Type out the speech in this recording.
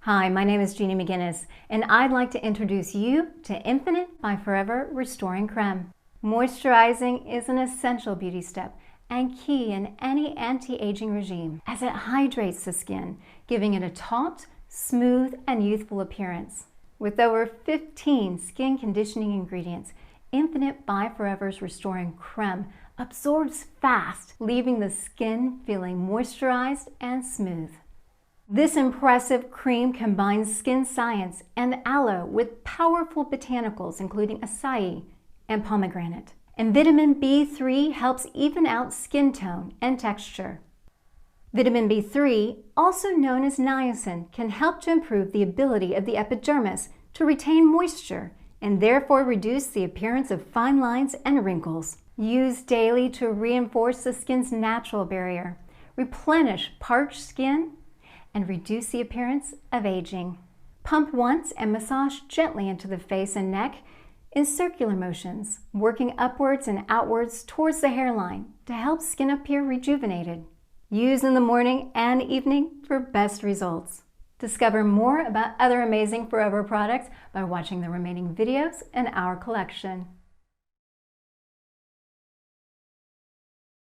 Hi, my name is Jeannie McGinnis, and I'd like to introduce you to Infinite by Forever Restoring Creme. Moisturizing is an essential beauty step and key in any anti-aging regime, as it hydrates the skin, giving it a taut, smooth, and youthful appearance. With over 15 skin conditioning ingredients, Infinite by Forever's Restoring Creme absorbs fast, leaving the skin feeling moisturized and smooth. This impressive cream combines skin science and aloe with powerful botanicals including acai and pomegranate. And vitamin B3 helps even out skin tone and texture. Vitamin B3, also known as niacin, can help to improve the ability of the epidermis to retain moisture and therefore reduce the appearance of fine lines and wrinkles. Use daily to reinforce the skin's natural barrier, replenish parched skin, and reduce the appearance of aging. Pump once and massage gently into the face and neck in circular motions, working upwards and outwards towards the hairline to help skin appear rejuvenated. Use in the morning and evening for best results. Discover more about other amazing Forever products by watching the remaining videos in our collection.